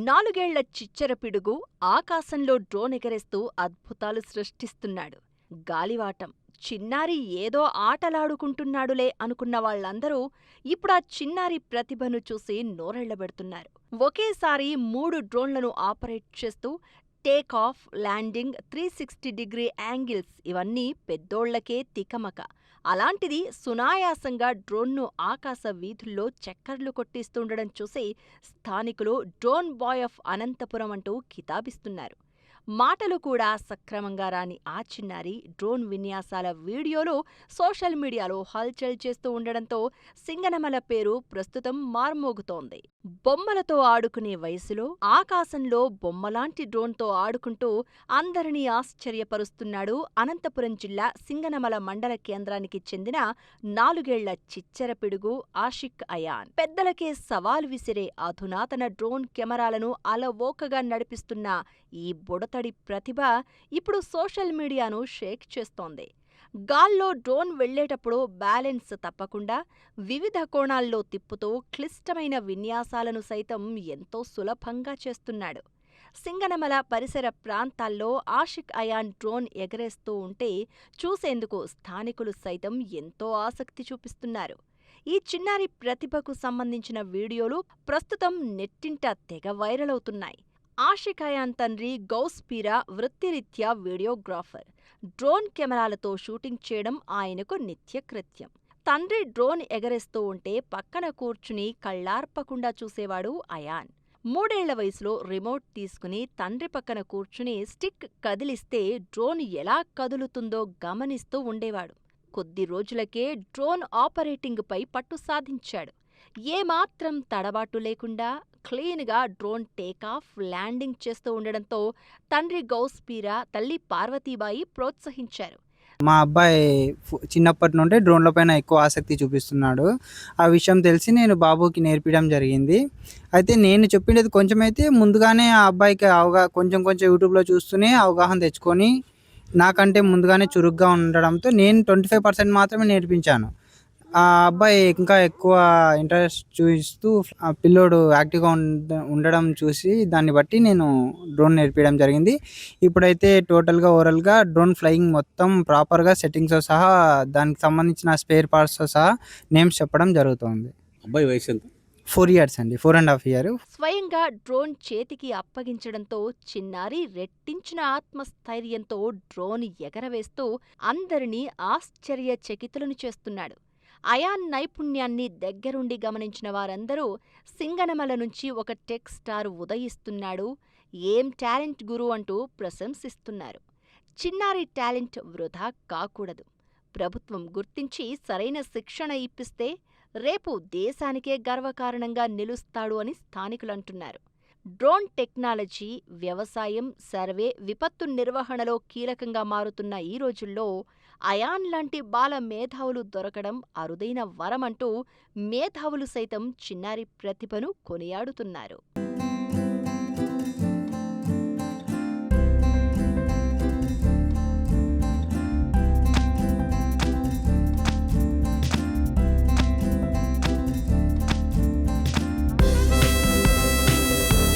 నాలుగేళ్ల చిచ్చర పిడుగు ఆకాశంలో డ్రోన్ ఎగరేస్తూ అద్భుతాలు సృష్టిస్తున్నాడు. గాలివాటం, చిన్నారి ఏదో ఆటలాడుకుంటున్నాడులే అనుకున్న వాళ్లందరూ ఇప్పుడా చిన్నారి ప్రతిభను చూసి నోరెళ్లబెడుతున్నారు. ఒకేసారి 3 డ్రోన్లను ఆపరేట్ చేస్తూ టేకాఫ్, ల్యాండింగ్, 360 డిగ్రీ యాంగిల్స్ ఇవన్నీ పెద్దోళ్లకే తికమక. అలాంటిది సునాయాసంగా డ్రోన్ను ఆకాశ వీధుల్లో చక్కర్లు కొట్టిస్తుండడం చూసి స్థానికులు డ్రోన్ బాయ్ ఆఫ్ అనంతపురం అంటూ కితాబిస్తున్నారు. మాటలు కూడా సక్రమంగా రాని ఆ చిన్నారి డ్రోన్ విన్యాసాల వీడియోలు సోషల్ మీడియాలో హల్చల్ చేస్తూ ఉండడంతో సింగనమల పేరు ప్రస్తుతం మార్మోగుతోంది. బొమ్మలతో ఆడుకునే వయసులో ఆకాశంలో బొమ్మలాంటి డ్రోన్తో ఆడుకుంటూ అందరినీ ఆశ్చర్యపరుస్తున్నాడు అనంతపురం జిల్లా సింగనమల మండల కేంద్రానికి చెందిన 4 ఏళ్ల చిచ్చర పిడుగు ఆషిక్ అయాన్. పెద్దలకే సవాలు విసిరే అధునాతన డ్రోన్ కెమెరాలను అలవోకగా నడిపిస్తున్న ఈ బుడతడి ప్రతిభ ఇప్పుడు సోషల్ మీడియాను షేక్ చేస్తోంది. గాల్లో డ్రోన్ వెళ్లేటప్పుడు బ్యాలెన్స్ తప్పకుండా వివిధ కోణాల్లో తిప్పుతూ క్లిష్టమైన విన్యాసాలను సైతం ఎంతో సులభంగా చేస్తున్నాడు. సింగనమల పరిసర ప్రాంతాల్లో ఆషిక్ అయాన్ డ్రోన్ ఎగరేస్తూ ఉంటే చూసేందుకు స్థానికులు సైతం ఎంతో ఆసక్తి చూపిస్తున్నారు. ఈ చిన్నారి ప్రతిభకు సంబంధించిన వీడియోలు ప్రస్తుతం నెట్టింట తెగ వైరల్ అవుతున్నాయి. ఆషిక్ అయాన్ తండ్రి గౌస్పీరా వృత్తిరీత్యా వీడియోగ్రాఫర్. డ్రోన్ కెమెరాలతో షూటింగ్ చేయడం ఆయనకు నిత్యకృత్యం. తండ్రి డ్రోన్ ఎగరేస్తూ ఉంటే పక్కన కూర్చుని కళ్లార్పకుండా చూసేవాడు అయాన్. 3 ఏళ్ల వయసులో రిమోట్ తీసుకుని తండ్రి పక్కన కూర్చుని స్టిక్ కదిలిస్తే డ్రోన్ ఎలా కదులుతుందో గమనిస్తూ ఉండేవాడు. కొద్ది రోజులకే డ్రోన్ ఆపరేటింగ్పై పట్టు సాధించాడు. ఏమాత్రం తడబాటు లేకుండా క్లీన్గా డ్రోన్ టేకాఫ్, ల్యాండింగ్ చేస్తూ ఉండడంతో తండ్రి గౌస్పీరా, తల్లి పార్వతీబాయి ప్రోత్సహించారు. మా అబ్బాయి చిన్నప్పటి నుండే డ్రోన్ల పైన ఎక్కువ ఆసక్తి చూపిస్తున్నాడు. ఆ విషయం తెలిసి నేను బాబుకి నేర్పించడం జరిగింది. అయితే నేను చెప్పిండేది కొంచెమైతే ముందుగానే ఆ అబ్బాయికి కొంచెం యూట్యూబ్లో చూస్తూనే అవగాహన తెచ్చుకొని నాకంటే ముందుగానే చురుగ్గా ఉండడంతో నేను 25% మాత్రమే నేర్పించాను. ఆ అబ్బాయి ఇంకా ఎక్కువ ఇంట్రెస్ట్ చూపిస్తూ పిల్లోడు యాక్టివ్గా ఉండడం చూసి దాన్ని బట్టి నేను డ్రోన్ నేర్పించడం జరిగింది. ఇప్పుడైతే టోటల్గా ఓవరాల్గా డ్రోన్ ఫ్లయింగ్ మొత్తం ప్రాపర్గా సెట్టింగ్స్తో సహా దానికి సంబంధించిన స్పేర్ పార్ట్స్తో సహా నేమ్స్ చెప్పడం జరుగుతుంది. అబ్బాయి వయసు ఎంత? 4 years అండి, 4.5 years. స్వయంగా డ్రోన్ చేతికి అప్పగించడంతో చిన్నారి రెట్టించిన ఆత్మస్థైర్యంతో డ్రోన్ ఎగరవేస్తూ అందరినీ ఆశ్చర్యచకితులను చేస్తున్నాడు. అయాన్ నైపుణ్యాన్ని దగ్గరుండి గమనించిన వారందరూ సింగనమల నుంచి ఒక టెక్ స్టార్ ఉదయిస్తున్నాడు, ఏం టాలెంట్ గురు అంటూ ప్రశంసిస్తున్నారు. చిన్నారి టాలెంట్ వృధా కాకూడదు. ప్రభుత్వం గుర్తించి సరైన శిక్షణ ఇప్పిస్తే రేపు దేశానికే గర్వకారణంగా నిలుస్తాడు అని స్థానికులంటున్నారు. డ్రోన్ టెక్నాలజీ వ్యవసాయం, సర్వే, విపత్తు నిర్వహణలో కీలకంగా మారుతున్న ఈ రోజుల్లో అయాన్ లాంటి బాల మేధావులు దొరకడం అరుదైన వరమంటూ మేధావులు సైతం చిన్నారి ప్రతిభను కొనియాడుతున్నారు.